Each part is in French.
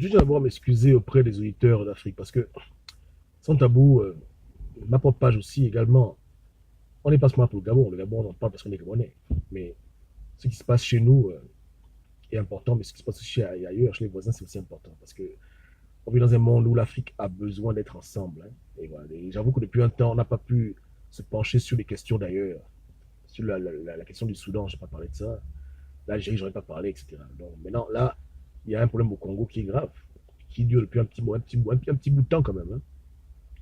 je tiens d'abord à m'excuser auprès des auditeurs d'Afrique parce que, sans tabou, ma propre page aussi également, on n'est pas seulement pour le Gabon. Le Gabon, on en parle parce qu'on est Gabonais. Mais ce qui se passe chez nous est important, mais ce qui se passe aussi ailleurs, chez les voisins, c'est aussi important parce que on vit dans un monde où l'Afrique a besoin d'être ensemble, hein. Et voilà. Et j'avoue que depuis un temps, on n'a pas pu se pencher sur les questions d'ailleurs. Sur la question du Soudan, je n'ai pas parlé de ça. L'Algérie, je n'aurais pas parlé, etc. Donc maintenant, là, il y a un problème au Congo qui est grave, qui dure depuis un petit bout de temps quand même, hein.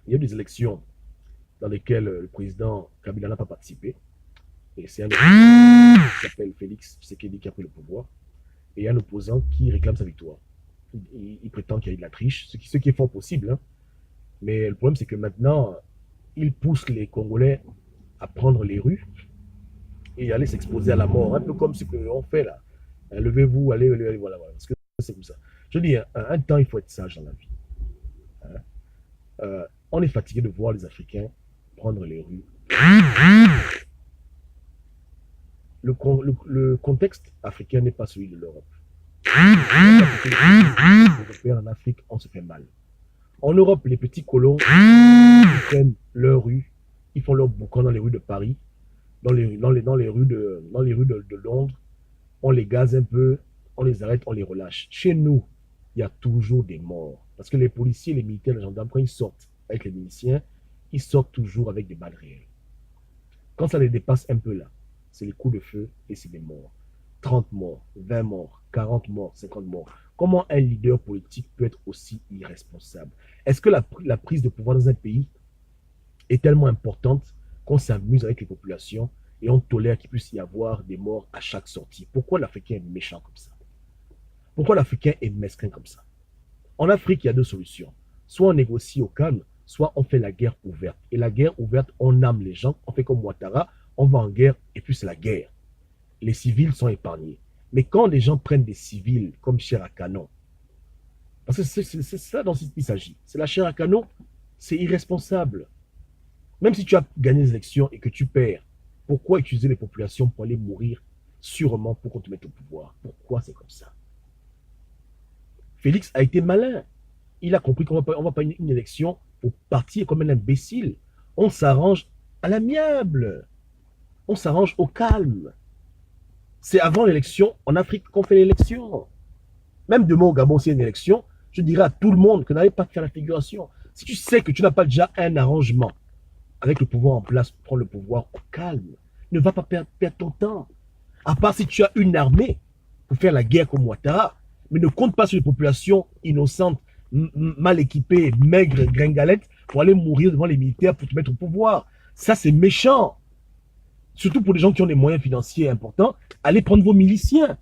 Il y a eu des élections dans lesquelles le président Kabila n'a pas participé. Et c'est un opposant qui s'appelle Félix Tshisekedi qui a pris le pouvoir. Et il y a un opposant qui réclame sa victoire. Il prétend qu'il y a eu de la triche, ce qui est fort possible, hein. Mais le problème, c'est que maintenant, il pousse les Congolais à prendre les rues et aller s'exposer à la mort, un peu comme ce qu'on fait là. Levez-vous, allez, voilà, voilà. Parce que c'est comme ça. Je dis, un temps, il faut être sage dans la vie, hein. On est fatigué de voir les Africains prendre les rues. Le contexte africain n'est pas celui de l'Europe. Les Européens en Afrique, on se fait mal. En Europe, les petits colons ils prennent leur rue, ils font leur boucan dans les rues de Paris, dans les rues de Londres, on les gaze un peu, on les arrête, on les relâche. Chez nous, il y a toujours des morts. Parce que les policiers, les militaires, les gendarmes, quand ils sortent avec les miliciens, ils sortent toujours avec des balles réelles. Quand ça les dépasse un peu là, c'est les coups de feu et c'est des morts. 30 morts, 20 morts, 40 morts, 50 morts. Comment un leader politique peut être aussi irresponsable? Est-ce que la prise de pouvoir dans un pays est tellement importante qu'on s'amuse avec les populations et on tolère qu'il puisse y avoir des morts à chaque sortie? Pourquoi l'Africain est méchant comme ça? Pourquoi l'Africain est mesquin comme ça? En Afrique, il y a deux solutions. Soit on négocie au calme, soit on fait la guerre ouverte. Et la guerre ouverte, on arme les gens, on fait comme Ouattara, on va en guerre et puis c'est la guerre. Les civils sont épargnés. Mais quand les gens prennent des civils comme chair à canon, parce que c'est ça dont il s'agit, c'est la chair à canon, c'est irresponsable. Même si tu as gagné les élections et que tu perds, pourquoi utiliser les populations pour aller mourir sûrement pour qu'on te mette au pouvoir? Pourquoi c'est comme ça? Félix a été malin. Il a compris qu'on ne va pas une élection pour partir comme un imbécile. On s'arrange à l'amiable. On s'arrange au calme. C'est avant l'élection en Afrique qu'on fait l'élection. Même demain au Gabon, s'il y a une élection, je dirais à tout le monde que n'allez pas faire la figuration. Si tu sais que tu n'as pas déjà un arrangement avec le pouvoir en place, prends le pouvoir au calme. Ne va pas perdre ton temps. À part si tu as une armée pour faire la guerre comme Ouattara, mais ne compte pas sur les populations innocentes, mal équipées, maigres, gringalettes, pour aller mourir devant les militaires pour te mettre au pouvoir. Ça, c'est méchant. Surtout pour les gens qui ont des moyens financiers importants, allez prendre vos miliciens.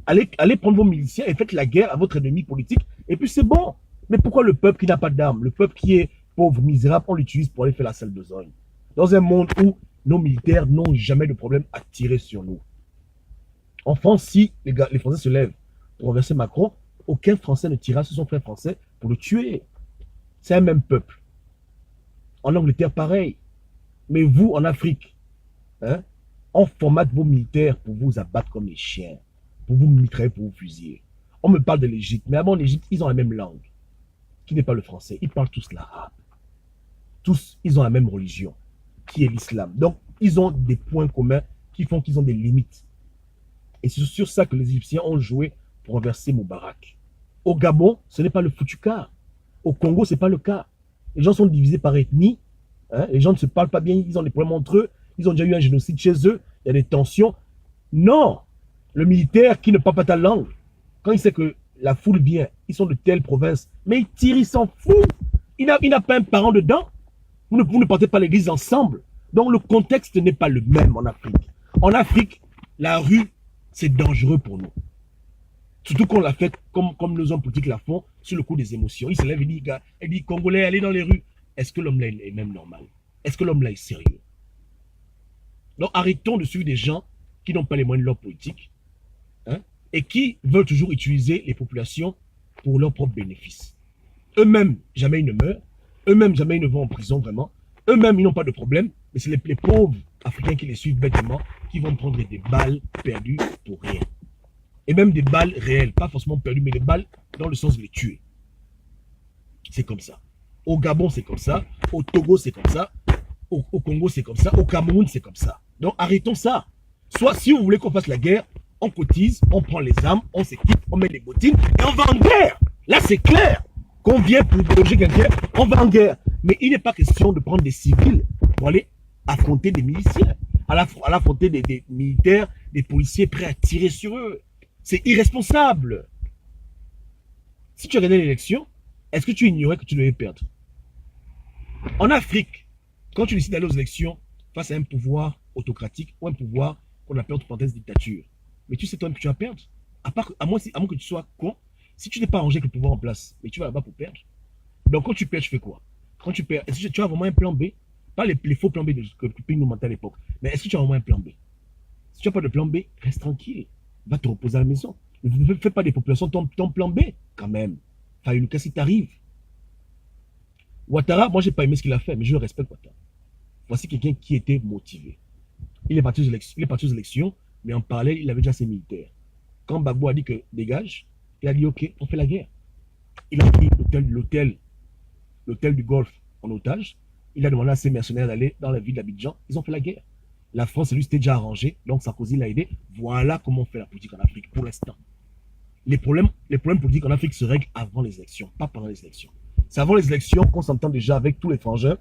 Allez prendre vos miliciens et faites la guerre à votre ennemi politique. Et puis c'est bon. Mais pourquoi le peuple qui n'a pas d'armes, le peuple qui est pauvre, misérable, on l'utilise pour aller faire la sale besogne? Dans un monde où nos militaires n'ont jamais de problème à tirer sur nous. En France, si les Français se lèvent pour renverser Macron, aucun Français ne tirera sur son frère français pour le tuer. C'est un même peuple. En Angleterre, pareil. Mais vous, en Afrique, hein, on formate vos militaires pour vous abattre comme les chiens, pour vous mitrailler, pour vous fusiller. On me parle de l'Égypte, mais avant l'Égypte, ils ont la même langue, qui n'est pas le français. Ils parlent tous l'arabe. Tous, ils ont la même religion, qui est l'islam. Donc, ils ont des points communs qui font qu'ils ont des limites. Et c'est sur ça que les Égyptiens ont joué pour renverser Moubarak. Au Gabon, ce n'est pas le foutu cas. Au Congo, ce n'est pas le cas. Les gens sont divisés par ethnie. Hein, les gens ne se parlent pas bien, ils ont des problèmes entre eux. Ils ont déjà eu un génocide chez eux. Il y a des tensions. Non. Le militaire qui ne parle pas ta langue, quand il sait que la foule vient, ils sont de telle province, mais il tire, il s'en fout. Il n'a pas un parent dedans. Vous ne partez pas l'église ensemble. Donc le contexte n'est pas le même en Afrique. En Afrique, la rue, c'est dangereux pour nous. Surtout qu'on l'a fait comme nos hommes politiques la font, sur le coup des émotions. Il se lève et dit, Congolais, allez dans les rues. Est-ce que l'homme là est même normal? Est-ce que l'homme là est sérieux? Donc arrêtons de suivre des gens qui n'ont pas les moyens de leur politique, hein, et qui veulent toujours utiliser les populations pour leurs propres bénéfices. Eux-mêmes, jamais ils ne meurent. Eux-mêmes, jamais ils ne vont en prison vraiment. Eux-mêmes, ils n'ont pas de problème. Mais c'est les pauvres Africains qui les suivent bêtement, qui vont prendre des balles perdues pour rien. Et même des balles réelles, pas forcément perdues, mais des balles dans le sens de les tuer. C'est comme ça. Au Gabon, c'est comme ça. Au Togo, c'est comme ça. Au Congo, c'est comme ça. Au Cameroun, c'est comme ça. Donc arrêtons ça. Soit si vous voulez qu'on fasse la guerre, on cotise, on prend les armes, on s'équipe, on met les bottines et on va en guerre. Là, c'est clair. Qu'on vient pour déloger quelqu'un, on va en guerre. Mais il n'est pas question de prendre des civils pour aller affronter des miliciens, à l'affronter des militaires, des policiers prêts à tirer sur eux. C'est irresponsable. Si tu regardais l'élection, est-ce que tu ignorais que tu devais perdre? En Afrique, quand tu décides d'aller aux élections face à un pouvoir autocratique ou un pouvoir qu'on appelle entre parenthèses dictature, mais tu sais toi-même que tu vas perdre. À moins que tu sois con, si tu n'es pas arrangé avec le pouvoir en place, mais tu vas là-bas pour perdre. Donc quand tu perds, tu fais quoi? Quand tu perds, est-ce que tu as vraiment un plan B? Pas les faux plans B que le pays nous mentait à l'époque, mais est-ce que tu as vraiment un plan B? Si tu n'as pas de plan B, reste tranquille. Va te reposer à la maison. Ne fais pas des populations ton plan B, quand même. Faye Lucas, si t'arrives. Ouattara, moi, j'ai pas aimé ce qu'il a fait, mais je le respecte, Ouattara. Voici quelqu'un qui était motivé. Il est parti aux élections, mais en parallèle, il avait déjà ses militaires. Quand Gbagbo a dit que dégage, il a dit ok, on fait la guerre. Il a pris l'hôtel du Golfe en otage. Il a demandé à ses mercenaires d'aller dans la ville d'Abidjan. Ils ont fait la guerre. La France et lui s'était déjà arrangé, donc Sarkozy l'a aidé. Voilà comment on fait la politique en Afrique pour l'instant. Les problèmes politiques en Afrique se règlent avant les élections, pas pendant les élections. C'est avant les élections qu'on s'entend déjà avec tous les frangins,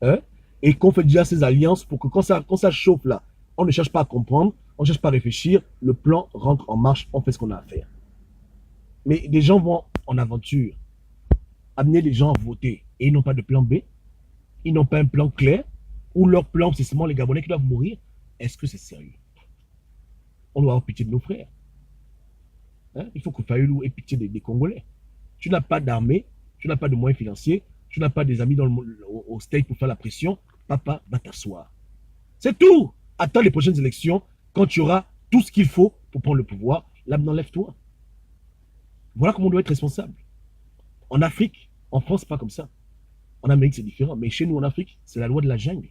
hein, et qu'on fait déjà ces alliances pour que quand ça chauffe là, on ne cherche pas à comprendre, on ne cherche pas à réfléchir, le plan rentre en marche, on fait ce qu'on a à faire. Mais des gens vont en aventure, amener les gens à voter, et ils n'ont pas de plan B, ils n'ont pas un plan clair, ou leur plan, c'est seulement les Gabonais qui doivent mourir. Est-ce que c'est sérieux? On doit avoir pitié de nos frères. Hein? Il faut que Fayulu ait pitié des Congolais. Tu n'as pas d'armée, tu n'as pas de moyens financiers, tu n'as pas des amis au State pour faire la pression. Papa, va t'asseoir. C'est tout. Attends les prochaines élections, quand tu auras tout ce qu'il faut pour prendre le pouvoir. Là, maintenant, lève-toi. Voilà comment on doit être responsable. En Afrique, en France, c'est pas comme ça. En Amérique, c'est différent. Mais chez nous, en Afrique, c'est la loi de la jungle.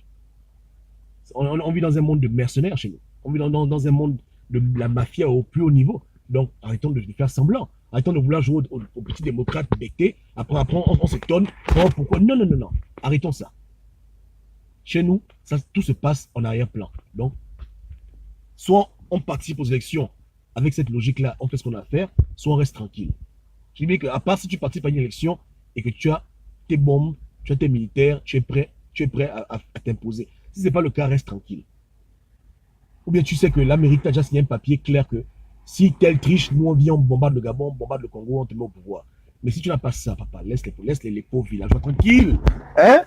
On vit dans un monde de mercenaires chez nous. On vit dans un monde de la mafia au plus haut niveau. Donc, arrêtons de faire semblant. Arrêtons de vouloir jouer aux petits démocrates bectés. Après on s'étonne. Oh, pourquoi? Non, non, non, non. Arrêtons ça. Chez nous, tout se passe en arrière-plan. Donc, soit on participe aux élections avec cette logique-là, on fait ce qu'on a à faire, soit on reste tranquille. Je dis qu'à part si tu participes à une élection et que tu as tes bombes, tu as tes militaires, tu es prêt à t'imposer. Si ce n'est pas le cas, reste tranquille. Ou bien tu sais que l'Amérique t'a déjà signé un papier clair que si tel triche, nous on vient, on bombarde le Gabon, on bombarde le Congo, on te met au pouvoir. Mais si tu n'as pas ça, papa, laisse les pauvres villageois tranquilles. Hein?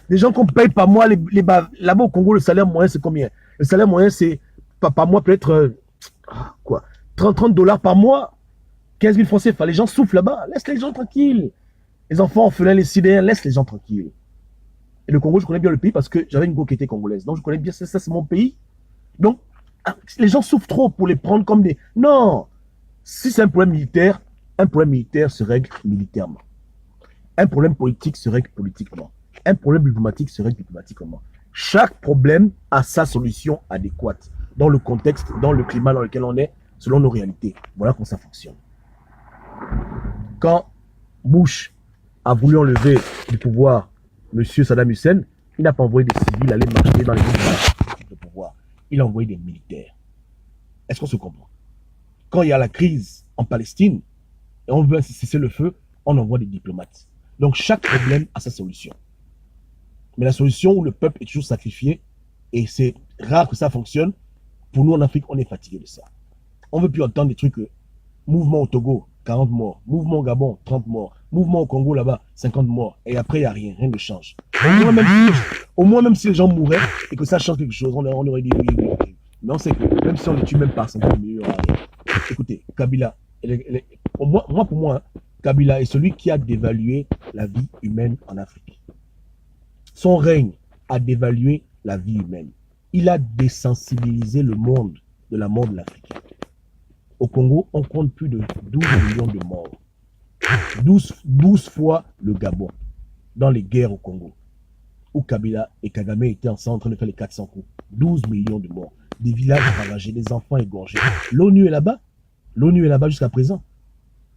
Les gens qu'on paye par mois, là-bas au Congo, le salaire moyen, c'est combien? Le salaire moyen, c'est par mois peut-être quoi, 30 dollars par mois, 15 000 francs CFA. Les gens souffrent là-bas. Laisse les gens tranquilles. Les enfants orphelins, les sidéens, laisse les gens tranquilles. Et le Congo, je connais bien le pays parce que j'avais une go qui était congolaise. Donc je connais bien ça, c'est mon pays. Donc, les gens souffrent trop pour les prendre comme des... Non. Si c'est un problème militaire se règle militairement. Un problème politique se règle politiquement. Un problème diplomatique se règle diplomatiquement. Chaque problème a sa solution adéquate dans le contexte, dans le climat dans lequel on est, selon nos réalités. Voilà comment ça fonctionne. Quand Bush a voulu enlever du pouvoir M. Saddam Hussein, il n'a pas envoyé des civils aller marcher dans les villes de pouvoir. Il a envoyé des militaires. Est-ce qu'on se comprend? Quand il y a la crise en Palestine, et on veut cesser le feu, on envoie des diplomates. Donc chaque problème a sa solution. Mais la solution où le peuple est toujours sacrifié, et c'est rare que ça fonctionne, pour nous en Afrique, on est fatigué de ça. On ne veut plus entendre des trucs, mouvement au Togo, 40 morts, mouvement au Gabon, 30 morts, mouvement au Congo là-bas, 50 morts, et après il n'y a rien, rien ne change. Au moins même si les gens mouraient, et que ça change quelque chose, on aurait dit oui, oui, oui. Mais on sait que même si on les tue même par 50 millions, écoutez, Kabila, pour moi, Kabila est celui qui a dévalué la vie humaine en Afrique. Son règne a dévalué la vie humaine. Il a désensibilisé le monde de la mort de l'Africain. Au Congo, on compte plus de 12 millions de morts. 12 fois le Gabon, dans les guerres au Congo, où Kabila et Kagame étaient ensemble en train de faire les 400 coups. 12 millions de morts. Des villages ravagés, des enfants égorgés. L'ONU est là-bas. L'ONU est là-bas jusqu'à présent.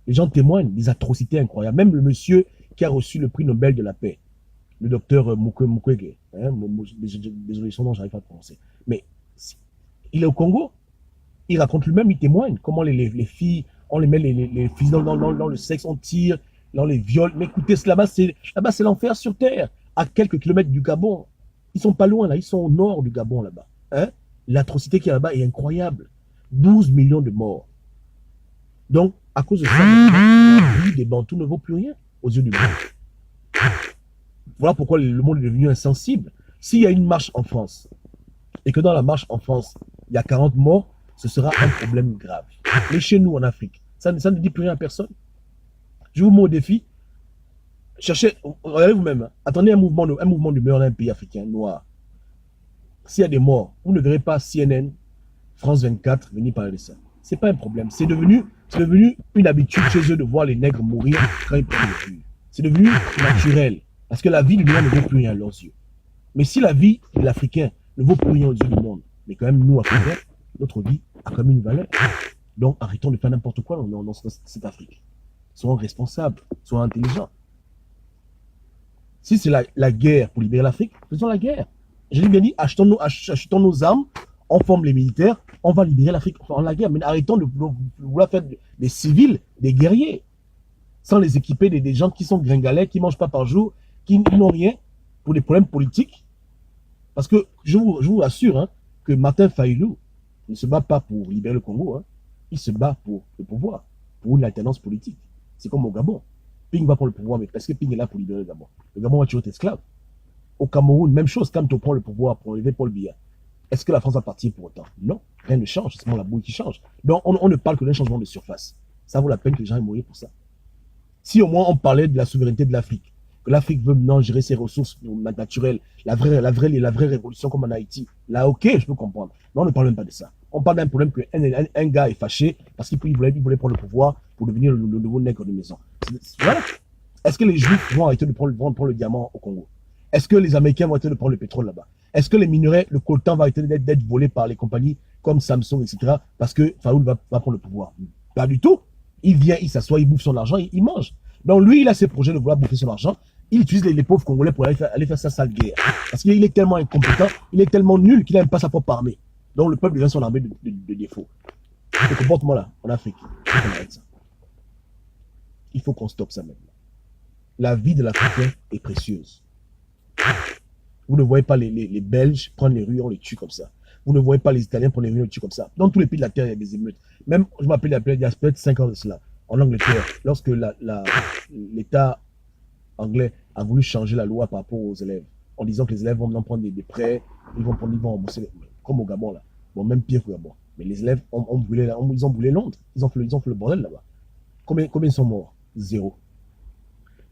Les gens témoignent des atrocités incroyables. Même le monsieur qui a reçu le prix Nobel de la paix, le docteur Mukwege, hein, désolé son nom, j'arrive pas à le prononcer. Mais il est au Congo, il raconte lui-même, il témoigne comment les filles, on les met les filles dans le sexe, on tire, on les viole. Mais écoutez, là-bas, c'est l'enfer sur terre, à quelques kilomètres du Gabon. Ils sont pas loin, là, ils sont au nord du Gabon, là-bas. Hein? L'atrocité qu'il y a là-bas est incroyable. 12 millions de morts. Donc, à cause de ça, la vie des Bantous ne vaut plus rien aux yeux du monde. Voilà pourquoi le monde est devenu insensible. S'il y a une marche en France, et que dans la marche en France, il y a 40 morts, ce sera un problème grave. Mais chez nous, en Afrique, ça ne dit plus rien à personne. Je vous mets au défi. Cherchez, regardez vous-même, hein. Attendez un mouvement d'humeur dans un pays africain noir. S'il y a des morts, vous ne verrez pas CNN, France 24 venir parler de ça. Ce n'est pas un problème. C'est devenu une habitude chez eux de voir les nègres mourir quand ils prennent le but. C'est devenu naturel. Parce que la vie du monde ne vaut plus rien à leurs yeux. Mais si la vie de l'Africain ne vaut plus rien aux yeux du monde, mais quand même, nous, Africains, notre vie a quand même une valeur. Donc, arrêtons de faire n'importe quoi dans cette Afrique. Soyons responsables, soyons intelligents. Si c'est la guerre pour libérer l'Afrique, faisons la guerre. J'ai bien dit, achetons nos armes, on forme les militaires, on va libérer l'Afrique en la guerre. Mais arrêtons de vouloir faire des civils, des guerriers, sans les équiper des gens qui sont gringalets, qui ne mangent pas par jour, qui n'ont rien pour des problèmes politiques. Parce que je vous rassure hein, que Martin Fayulu ne se bat pas pour libérer le Congo, hein. Il se bat pour le pouvoir, pour une alternance politique. C'est comme au Gabon. Ping va pour le pouvoir, mais parce que Ping est là pour libérer le Gabon. Le Gabon va toujours être esclave. Au Cameroun, même chose, quand on prend le pouvoir pour enlever Paul Biya, est-ce que la France va partir pour autant? Non, rien ne change, c'est seulement la bouille qui change. Donc on ne parle que d'un changement de surface. Ça vaut la peine que les gens aient mourir pour ça. Si au moins on parlait de la souveraineté de l'Afrique, que l'Afrique veut maintenant gérer ses ressources naturelles, la vraie révolution comme en Haïti, là ok, je peux comprendre. Mais on ne parle même pas de ça. On parle d'un problème qu'un gars est fâché parce qu'il voulait prendre le pouvoir pour devenir le nouveau nègre de maison. Voilà. Est-ce que les Juifs vont arrêter de prendre le diamant au Congo? Est-ce que les Américains vont arrêter de prendre le pétrole là-bas? Est-ce que les minerais, le coltan va arrêter d'être volé par les compagnies comme Samsung, etc. parce que Fayoul va prendre le pouvoir? Pas du tout. Il vient, il s'assoit, il bouffe son argent, il mange. Donc lui, il a ses projets de vouloir bouffer son argent. Il utilise les pauvres Congolais pour aller faire sa sale guerre. Parce qu'il est tellement incompétent, il est tellement nul qu'il n'a même pas sa propre armée. Donc le peuple devient son armée de défaut. Ce comportement-là, en Afrique, il faut qu'on arrête ça. Il faut qu'on stoppe ça maintenant. La vie de l'Africain est précieuse. Vous ne voyez pas les Belges prendre les rues, on les tue comme ça. Vous ne voyez pas les Italiens prendre les rues, on les tue comme ça. Dans tous les pays de la Terre, il y a des émeutes. Même, je m'appelle il y a peut-être 5 ans de cela, en Angleterre, lorsque l'État anglais a voulu changer la loi par rapport aux élèves, en disant que les élèves vont maintenant prendre des prêts, ils vont rembourser, comme au Gabon là. Bon, même pire qu'au Gabon. Mais les élèves ils ont brûlé Londres, ils ont fait le bordel là-bas. Combien sont morts? 0.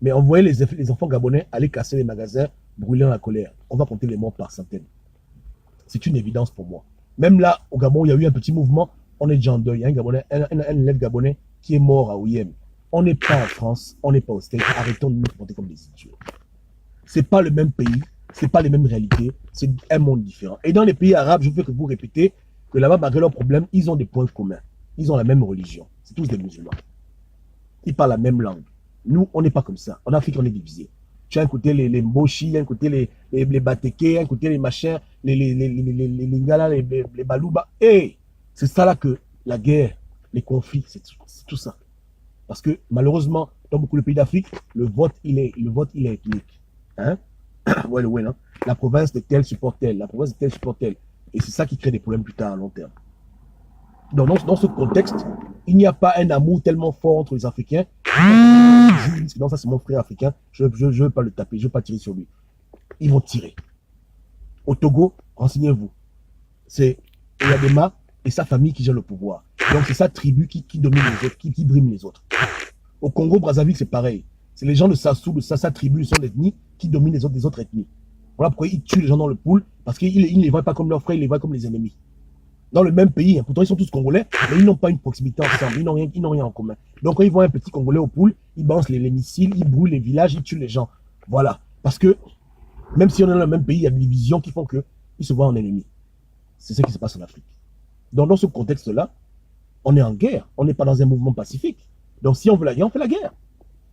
Mais on voyait les enfants gabonais aller casser les magasins, brûler dans la colère. On va compter les morts par centaines. C'est une évidence pour moi. Même là, au Gabon, il y a eu un petit mouvement, on est déjà en deuil. Il y a un élève gabonais qui est mort à Oyem. On n'est pas en France, on n'est pas au States. Arrêtons de nous comporter comme des idiots. C'est pas le même pays, c'est pas les mêmes réalités, c'est un monde différent. Et dans les pays arabes, je veux que vous répétez que là-bas, malgré leurs problèmes, ils ont des points communs. Ils ont la même religion. C'est tous des musulmans. Ils parlent la même langue. Nous, on n'est pas comme ça. En Afrique, on est divisé. Tu as un côté les Mboshi, un côté les Bateke, un côté les machins, les Lingala, les Balouba. Et c'est ça là que la guerre, les conflits, c'est tout ça. Parce que malheureusement, dans beaucoup de pays d'Afrique, le vote, il est ethnique. Hein? Ouais, non? La province de tel supporte tel, la province de tel supporte tel. Et c'est ça qui crée des problèmes plus tard à long terme. Donc, dans ce contexte, il n'y a pas un amour tellement fort entre les Africains. Non, ça c'est mon frère africain, je ne veux pas le taper, je ne veux pas tirer sur lui. Ils vont tirer. Au Togo, renseignez-vous, c'est Oyadema et sa famille qui gèrent le pouvoir. Donc c'est sa tribu qui domine les autres, qui brime les autres. Au Congo, Brazzaville, c'est pareil. C'est les gens de Sassou, de sa tribu, de son ethnie, qui dominent les autres ethnies. Voilà pourquoi ils tuent les gens dans le pool, parce qu'ils ne les voient pas comme leurs frères, ils les voient comme les ennemis. Dans le même pays, hein. Pourtant ils sont tous congolais, mais ils n'ont pas une proximité ensemble, ils n'ont rien en commun. Donc quand ils voient un petit congolais au pool, ils balancent les missiles, ils brûlent les villages, ils tuent les gens. Voilà. Parce que même si on est dans le même pays, il y a des divisions qui font qu'ils se voient en ennemis. C'est ce qui se passe en Afrique. Donc dans ce contexte-là, On est en guerre. On n'est pas dans un mouvement pacifique. Donc, si on veut la guerre, on fait la guerre.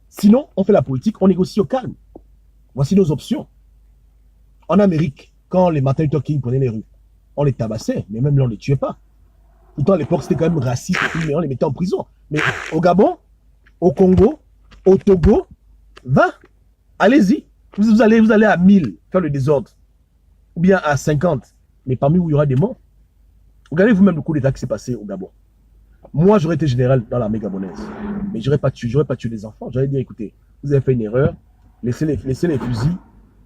Sinon, on fait la politique, on négocie au calme. Voici nos options. En Amérique, quand les Martin Luther King prenaient les rues, on les tabassait, mais même là, on ne les tuait pas. Pourtant, à l'époque, c'était quand même raciste, mais on les mettait en prison. Mais au Gabon, au Congo, au Togo, va, allez-y. Vous allez à 1000 faire le désordre. Ou bien à 50. Mais parmi vous, il y aura des morts. Regardez vous-même le coup d'État qui s'est passé au Gabon. Moi, j'aurais été général dans l'armée gabonaise. Mais je n'aurais pas tué les enfants. J'aurais dit, écoutez, vous avez fait une erreur. Laissez les fusils.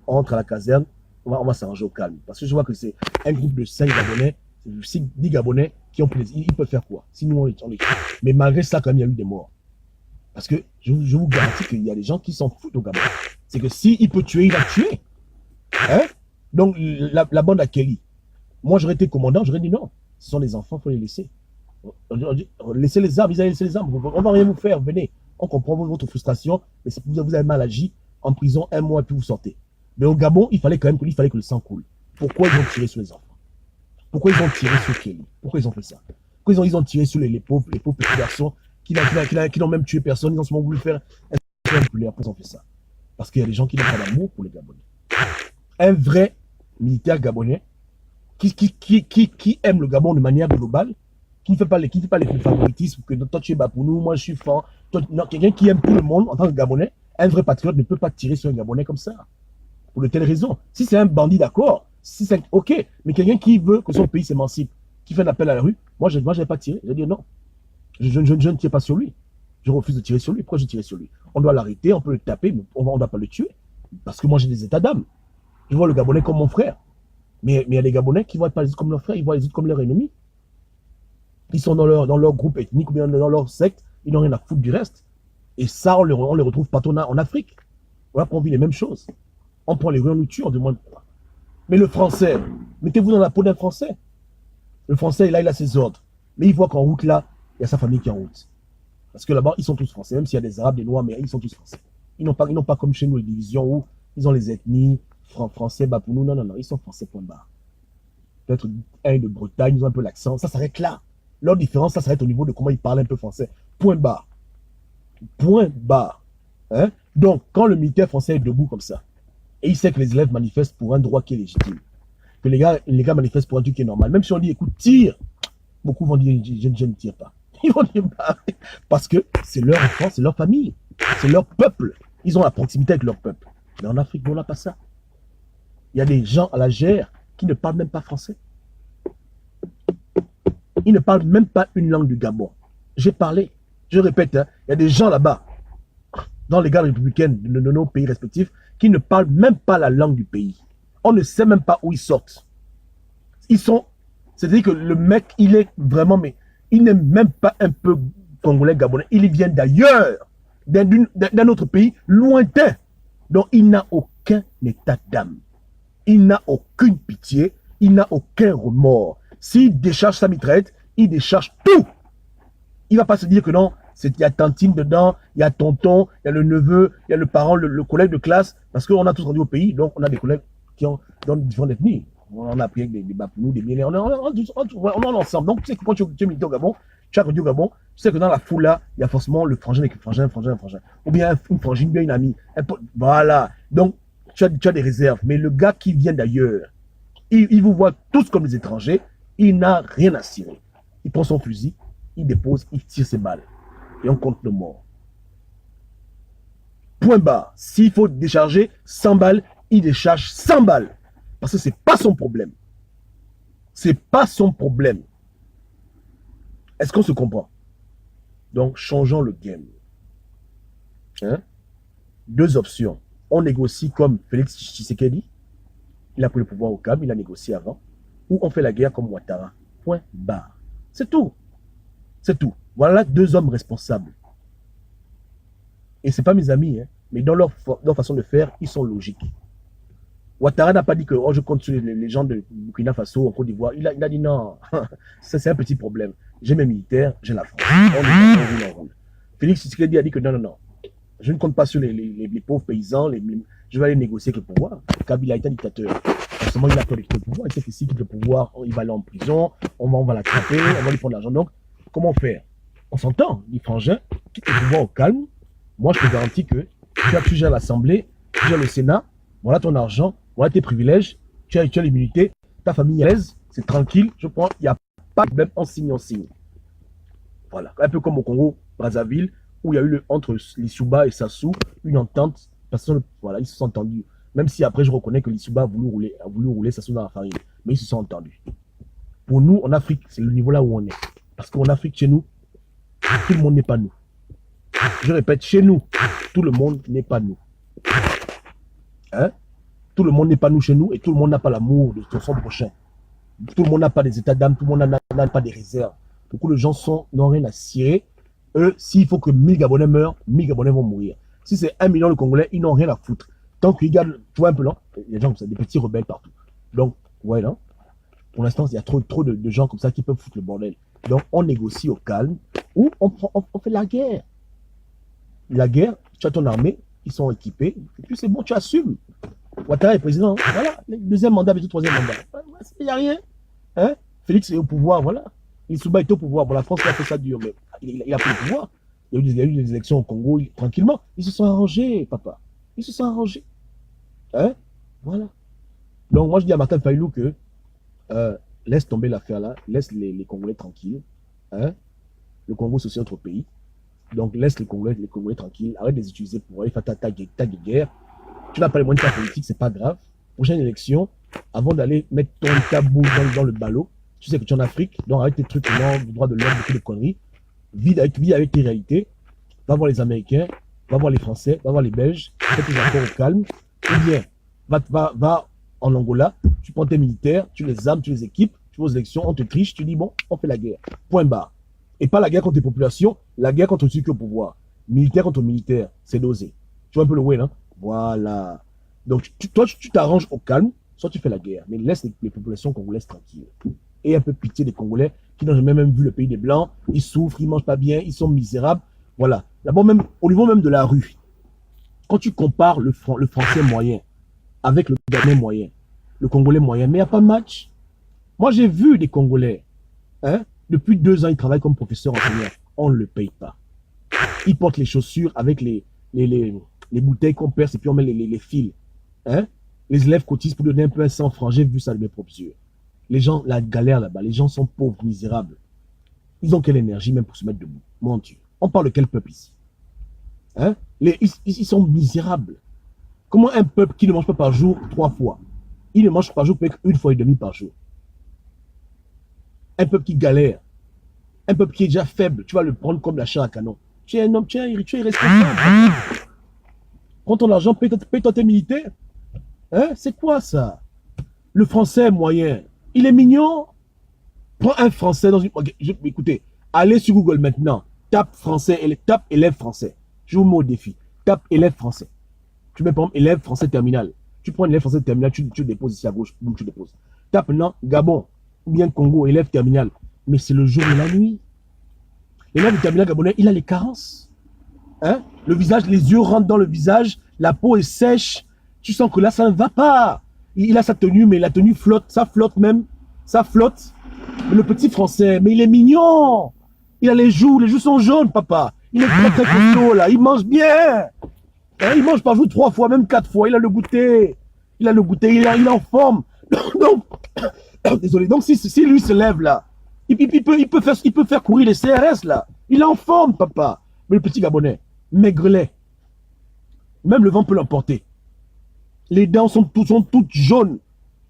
On entre à la caserne. On va s'arranger au calme. Parce que je vois que c'est un groupe de 5 Gabonais, 10 Gabonais qui ont pris ils peuvent faire quoi? Sinon, on les tue. Mais malgré ça, quand même, il y a eu des morts. Parce que je vous garantis qu'il y a des gens qui s'en foutent au Gabon. C'est que s'il peut tuer, il va tuer. Hein? Donc, la bande à Kelly. Moi, j'aurais été commandant, j'aurais dit non. Ce sont les enfants, il faut les laisser. Laissez les armes, ils allaient laisser les armes. On ne va rien vous faire, venez. On comprend votre frustration, mais vous avez mal agi, en prison 1 mois, puis vous sortez. Mais au Gabon, il fallait que le sang coule. Pourquoi ils ont tiré sur les enfants? Pourquoi ils ont tiré sur Kelly? Pourquoi ils ont fait ça? Pourquoi ils ont tiré sur les pauvres petits garçons qui n'ont même tué personne? Ils ont seulement voulu faire un populaire. Pourquoi ils ont fait ça? Parce qu'il y a des gens qui n'ont pas d'amour pour les Gabonais. Un vrai militaire gabonais qui aime le Gabon de manière globale, qui ne fait pas les favoritismes, que toi tu es bas pour nous, moi je suis fan. Quelqu'un qui aime tout le monde en tant que Gabonais, un vrai patriote ne peut pas tirer sur un Gabonais comme ça. Pour de telles raisons. Si c'est un bandit, d'accord. Si c'est ok. Mais quelqu'un qui veut que son pays s'émancipe, qui fait un appel à la rue, moi je ne vais pas tirer. Je vais dire non. Je ne tire pas sur lui. Je refuse de tirer sur lui. Pourquoi je tire sur lui? On doit l'arrêter, on peut le taper, mais on ne doit pas le tuer. Parce que moi j'ai des états d'âme. Je vois le Gabonais comme mon frère. Mais il y a des Gabonais qui voient pas les autres comme leurs frères, ils voient les autres comme leurs ennemis. Ils sont dans leur groupe ethnique ou bien dans leur secte, ils n'ont rien à foutre du reste. Et ça, on les retrouve partout en Afrique. Voilà, on vit les mêmes choses. On prend les rues, on nous tue, on demande quoi. Mais le Français, mettez-vous dans la peau d'un Français. Le Français, là, il a ses ordres. Mais il voit qu'en route, là, il y a sa famille qui est en route. Parce que là-bas, ils sont tous Français. Même s'il y a des Arabes, des Noirs, mais ils sont tous Français. Ils n'ont pas comme chez nous les divisions où ils ont les ethnies, français, bah pour nous, non, ils sont Français, point barre. Peut-être un de Bretagne, ils ont un peu l'accent, ça s'arrête là. Leur différence, ça s'arrête au niveau de comment ils parlent un peu français. Point barre. Point barre. Hein? Donc, quand le militaire français est debout comme ça, et il sait que les élèves manifestent pour un droit qui est légitime, que les gars manifestent pour un truc qui est normal, même si on dit, écoute, tire, beaucoup vont dire, je ne tire pas. Ils vont dire, bah, parce que c'est leur enfant, c'est leur famille, c'est leur peuple. Ils ont la proximité avec leur peuple. Mais en Afrique, on n'a pas ça. Il y a des gens à la Gère qui ne parlent même pas français. Ils ne parlent même pas une langue du Gabon. J'ai parlé, je répète, hein, il y a des gens là-bas, dans les gardes républicaines de nos pays respectifs, qui ne parlent même pas la langue du pays. On ne sait même pas où ils sortent. C'est-à-dire que le mec, il est vraiment, mais il n'est même pas un peu congolais, gabonais. Il vient d'ailleurs, d'un autre pays lointain. Donc, il n'a aucun état d'âme. Il n'a aucune pitié. Il n'a aucun remords. S'il décharge sa mitraillette, il décharge tout. Il ne va pas se dire que non, il y a tantine dedans, il y a tonton, il y a le neveu, il y a le parent, le collègue de classe. Parce qu'on a tous rendu au pays, donc on a des collègues qui ont dans différentes ethnies. On a pris avec des Bapounou, des Miélés, on est ensemble. Donc, tu sais que quand tu es militaire au Gabon, tu as rendu au Gabon, tu sais que dans la foule là, il y a forcément le frangin avec le frangin. Ou bien une frangine, bien une amie. Voilà. Donc, tu as des réserves. Mais le gars qui vient d'ailleurs, il vous voit tous comme des étrangers, il n'a rien à cirer. Il prend son fusil, il dépose, il tire ses balles. Et on compte le mort. Point barre. S'il faut décharger 100 balles, il décharge 100 balles. Parce que ce n'est pas son problème. Ce n'est pas son problème. Est-ce qu'on se comprend? Donc, changeons le game. Hein? Deux options. On négocie comme Félix Tshisekedi. Il a pris le pouvoir au calme, il a négocié avant. Ou on fait la guerre comme Ouattara. Point barre. C'est tout. C'est tout. Voilà deux hommes responsables. Et ce n'est pas mes amis, hein, mais dans leur façon de faire, ils sont logiques. Ouattara n'a pas dit que je compte sur les gens de Burkina Faso, en Côte d'Ivoire. Il a dit non, c'est un petit problème. J'ai mes militaires, j'ai la France. On roule. Félix Tshisekedi a dit que non. Je ne compte pas sur les pauvres paysans. Je vais aller négocier avec le pouvoir. Kabila est un dictateur. Forcément, il a peur de quitter le pouvoir. Il sait que s'il quitte le pouvoir, il va aller en prison. On va l'attraper, on va lui prendre l'argent. Donc, comment faire? On s'entend, dit Frangin, quitte le pouvoir au calme. Moi, je te garantis que tu gères l'Assemblée, tu gères le Sénat, voilà ton argent, voilà tes privilèges, tu as l'immunité, ta famille est à l'aise, c'est tranquille, je pense, il n'y a pas de problème, on signe, on signe. Voilà, un peu comme au Congo, Brazzaville, où il y a eu entre Lissouba et Sassou une entente, parce que voilà, ils se sont entendus. Même si après, je reconnais que Lissouba a voulu rouler Sassou dans la farine, mais ils se sont entendus. Pour nous, en Afrique, c'est le niveau là où on est. Parce qu'en Afrique, chez nous, tout le monde n'est pas nous. Je répète, chez nous, tout le monde n'est pas nous. Hein? Tout le monde n'est pas nous chez nous et tout le monde n'a pas l'amour de son prochain. Tout le monde n'a pas des états d'âme, tout le monde n'a pas des réserves. Beaucoup de gens n'ont rien à cirer. Eux, s'il faut que 1000 Gabonais meurent, 1000 Gabonais vont mourir. Si c'est 1 million de Congolais, ils n'ont rien à foutre. Tant qu'ils gardent, tu vois un peu, non? Il y a des gens comme ça, des petits rebelles partout. Donc, ouais, non? Pour l'instant, il y a trop de gens comme ça qui peuvent foutre le bordel. Donc, on négocie au calme ou on fait la guerre. La guerre, tu as ton armée, ils sont équipés, et puis c'est bon, tu assumes. Ouattara est président, voilà, le deuxième mandat, le troisième mandat. Il n'y a rien. Hein? Félix est au pouvoir, voilà. Lissouba est au pouvoir. Bon, la France a fait ça dur, mais il a pris le pouvoir. Il y a eu des élections au Congo, tranquillement. Ils se sont arrangés, papa. Ils se sont arrangés. Hein? Voilà. Donc, moi, je dis à Martin Fayulu que laisse tomber l'affaire là, laisse les Congolais tranquilles. Hein? Le Congo, c'est aussi notre pays. Donc, laisse les Congolais tranquilles. Arrête de les utiliser pour aller faire ta guerre. Tu n'as pas les moyens de ta politique, c'est pas grave. Prochaine élection, avant d'aller mettre ton tabou dans le ballot, tu sais que tu es en Afrique, donc avec tes trucs du droit de l'homme, beaucoup de conneries, vis avec tes réalités, va voir les Américains, va voir les Français, va voir les Belges, fais tes accords au calme, ou bien, va en Angola, tu prends tes militaires, tu les armes, tu les équipes, tu vas aux élections, on te triche, tu dis bon, on fait la guerre. Point barre. Et pas la guerre contre les populations, la guerre contre ceux qui ont au pouvoir. Militaire contre militaire, c'est dosé. Tu vois un peu le way, non? Voilà. Donc, toi, tu t'arranges au calme, soit tu fais la guerre, mais laisse les populations congolaises tranquilles. Et un peu pitié des Congolais qui n'ont jamais même vu le pays des Blancs. Ils souffrent, ils ne mangent pas bien, ils sont misérables. Voilà. D'abord, même au niveau même de la rue, quand tu compares le Français moyen avec le Ghanais moyen, le Congolais moyen, mais il n'y a pas de match. Moi, j'ai vu des Congolais, hein, depuis 2 ans, ils travaillent comme professeurs enseignants. On ne le paye pas. Ils portent les chaussures avec les bouteilles qu'on perce et puis on met les fils. Hein? Les élèves cotisent pour donner un peu un 100 francs. J'ai vu ça de mes propres yeux. Les gens, la galère là-bas, les gens sont pauvres, misérables. Ils ont quelle énergie même pour se mettre debout? Mon Dieu. On parle de quel peuple ici? Hein? Ils sont misérables. Comment un peuple qui ne mange pas par jour 3 fois, il ne mange par jour peut-être 1,5 fois par jour? Un peuple qui galère, un peuple qui est déjà faible, tu vas le prendre comme la chair à canon. Tu es un homme, tu es irresponsable. Prends ton argent, paye-toi tes militaires. Hein? C'est quoi ça? Le français moyen, il est mignon. Prends un français dans une... Écoutez, allez sur Google maintenant. Tape français, tape élève français. Je vous mets au défi. Tape élève français. Tu mets par exemple élève français terminal. Tu prends un élève français terminal, tu le déposes ici à gauche. Boum, tu déposes. Tape maintenant Gabon ou bien Congo, élève terminal. Mais c'est le jour et la nuit. L'élève terminal gabonais, il a les carences. Hein? Le visage, les yeux rentrent dans le visage, la peau est sèche. Tu sens que là, ça ne va pas. Il a sa tenue, mais la tenue flotte, ça flotte même. Ça flotte. Mais le petit français, mais il est mignon. Il a les joues sont jaunes, papa. Il est très très costaud, là. Il mange bien. Hein? Il mange par jour 3 fois, même 4 fois. Il a le goûter. Il est en forme. Donc, désolé. Donc, si lui se lève, là, il peut faire courir les CRS, là. Il est en forme, papa. Mais le petit Gabonais, maigrelet. Même le vent peut l'emporter. Les dents sont toutes jaunes.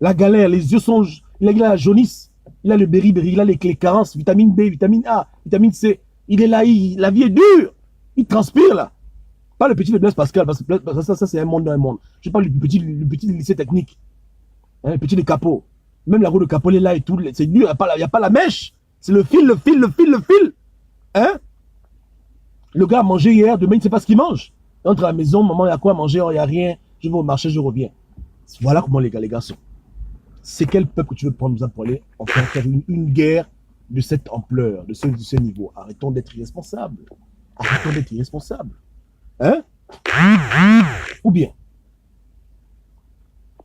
La galère, les yeux sont... Il a la jaunisse. Il a le beriberi, il a les carences, vitamine B, vitamine A, vitamine C. Il est là, la vie est dure. Il transpire, là. Pas le petit de Blaise Pascal, parce que ça c'est un monde dans un monde. Je parle du petit lycée technique. Hein, le petit de Capot. Même la roue de Capot, elle est là et tout. C'est dur, il n'y a pas la mèche. C'est le fil. Hein? Le gars a mangé hier, demain il ne sait pas ce qu'il mange. Il entre à la maison, maman, il y a quoi à manger? Il n'y a rien. Je vais au marché, je reviens. Voilà comment les gars sont. C'est quel peuple que tu veux prendre pour aller en faire une guerre de cette ampleur, de ce niveau? Arrêtons d'être irresponsables. Hein? Ou bien,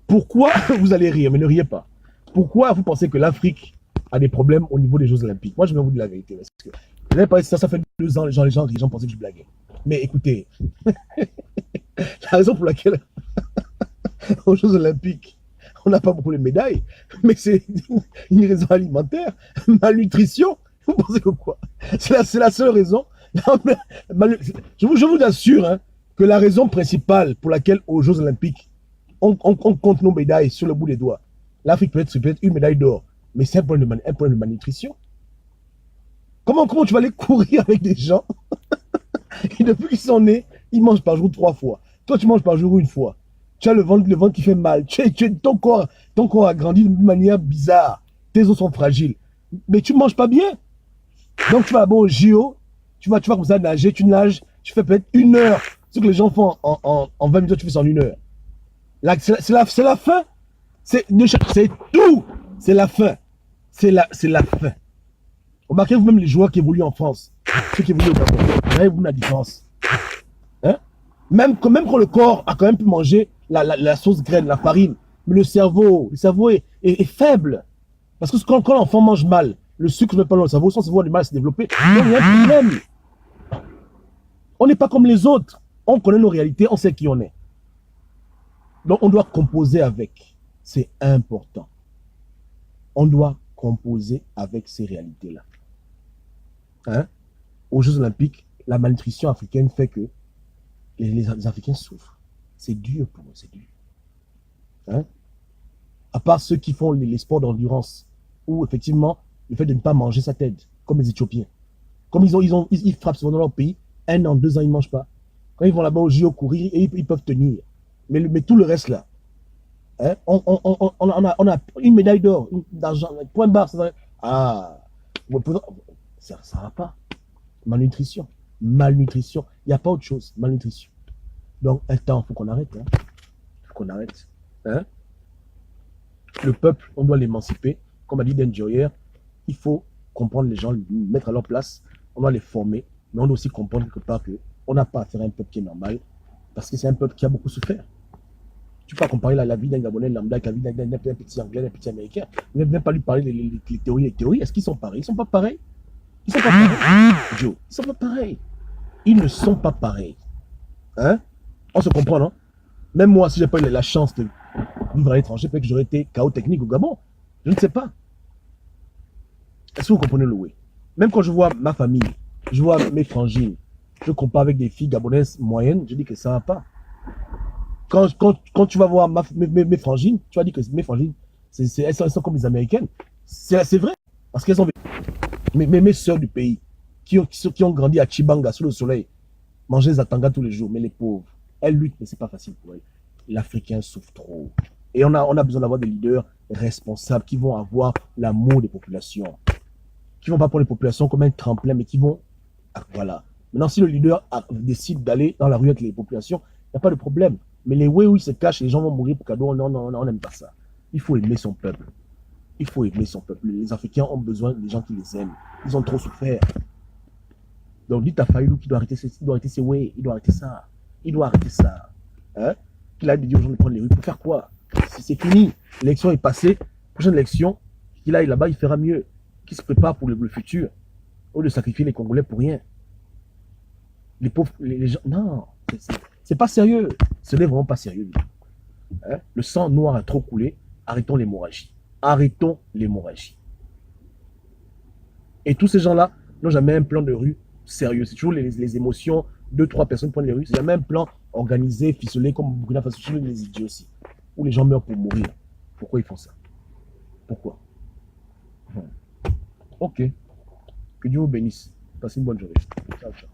pourquoi vous allez rire, mais ne riez pas? Pourquoi vous pensez que l'Afrique a des problèmes au niveau des Jeux Olympiques. Moi, je vais vous dire la vérité. Parce que vous avez parlé de ça, ça fait 2 ans, les gens pensaient que je blaguais. Mais écoutez, la raison pour laquelle aux Jeux Olympiques, on n'a pas beaucoup de médailles, mais c'est une raison alimentaire, malnutrition. Vous pensez que quoi? C'est la seule raison. Je vous assure hein, que la raison principale pour laquelle aux Jeux Olympiques, on compte nos médailles sur le bout des doigts. L'Afrique peut-être une médaille d'or, mais c'est un problème de malnutrition. Comment tu vas aller courir avec des gens qui, depuis qu'ils sont nés, ils mangent par jour 3 fois. Toi, tu manges par jour 1 fois. Tu as le ventre qui fait mal. Ton corps a grandi d'une manière bizarre. Tes os sont fragiles. Mais tu ne manges pas bien. Donc, tu vas d'abord au JO. Tu vas comme ça nager. Tu nages. Tu fais peut-être 1 heure. Ce que les gens font en 20 minutes, tu fais ça en 1 heure. C'est la fin. C'est tout. C'est la fin. C'est la fin. Remarquez vous-même les joueurs qui évoluent en France. Ceux qui évoluent au Gabon. Regardez-vous la différence. Hein? Même quand le corps a quand même pu manger la sauce graine, la farine, mais le cerveau est faible. Parce que quand l'enfant mange mal, le sucre ne met pas dans le cerveau, son cerveau a du mal à se développer. Donc il y a un problème. On n'est pas comme les autres. On connaît nos réalités, on sait qui on est. Donc on doit composer avec. C'est important. On doit composer avec ces réalités-là. Hein? Aux Jeux Olympiques, la malnutrition africaine fait que les Africains souffrent. C'est dur pour eux, c'est dur. Hein? À part ceux qui font les sports d'endurance, où effectivement, le fait de ne pas manger, ça t'aide, comme les Éthiopiens. Comme ils frappent souvent dans leur pays, 1 an, 2 ans, ils ne mangent pas. Quand ils vont là-bas au JO courir, ils peuvent tenir. Mais tout le reste là, hein? On a une médaille d'or, d'argent, point barre. Ça ne va pas. Malnutrition. Malnutrition. Il n'y a pas autre chose. Malnutrition. Donc, un temps, il faut qu'on arrête. Il faut qu'on arrête. Hein? Le peuple, on doit l'émanciper. Comme a dit Dan Joyer, il faut comprendre les gens, les mettre à leur place. On doit les former. Mais on doit aussi comprendre quelque part qu'on n'a pas affaire à un peuple qui est normal. Parce que c'est un peuple qui a beaucoup souffert. Tu peux pas comparer la vie d'un Gabonais lambda avec la vie d'un petit Anglais, d'un petit Américain. Ne viens pas lui parler des théories. Les théories, est-ce qu'ils sont pareils? Ils ne sont pas pareils. Ils ne sont pas pareils. Joe, ils ne sont pas pareils. Ils ne sont pas pareils. Hein? On se comprend, non? Même moi, si je n'ai pas eu la chance de vivre à l'étranger, peut-être que j'aurais été chaos technique au Gabon. Je ne sais pas. Est-ce que vous comprenez le way? Même quand je vois ma famille, je vois mes frangines, je compare avec des filles gabonaises moyennes, je dis que ça ne va pas. Quand tu vas voir mes frangines, tu vas dire que mes frangines, elles sont comme les Américaines. C'est vrai. Parce qu'elles ont mes soeurs du pays, qui ont grandi à Chibanga, sous le soleil, manger des atangas tous les jours, mais les pauvres, elles luttent, mais c'est pas facile pour elles. L'Africain souffre trop. Et on a besoin d'avoir des leaders responsables qui vont avoir l'amour des populations. Qui vont pas prendre les populations comme un tremplin, mais qui vont... Voilà. Maintenant, si le leader décide d'aller dans la rue avec les populations, il n'y a pas de problème. Mais les où ils se cachent, les gens vont mourir pour cadeau, non, on n'aime pas ça. Il faut aimer son peuple. Il faut aimer son peuple. Les Africains ont besoin des gens qui les aiment. Ils ont trop souffert. Donc dites à Fayoulou qu'il doit arrêter ses way, il doit arrêter ça. Il doit arrêter ça. Hein? Qu'il a dit aux gens de prendre les rues pour faire quoi? C'est fini. L'élection est passée. Prochaine élection, qu'il aille là-bas, il fera mieux. Qu'il se prépare pour le futur. Au lieu de sacrifier les Congolais pour rien. Les pauvres, les gens... Non, c'est pas sérieux. Ce n'est vraiment pas sérieux. Hein? Le sang noir a trop coulé. Arrêtons l'hémorragie. Arrêtons l'hémorragie. Et tous ces gens-là n'ont jamais un plan de rue sérieux. C'est toujours les émotions. 2-3 personnes prennent les rues. C'est jamais un plan organisé, ficelé, comme Burkina Faso. C'est les idiots aussi. Où les gens meurent pour mourir. Pourquoi ils font ça? Pourquoi? Ok. Que Dieu vous bénisse. Passez une bonne journée. Ciao, ciao.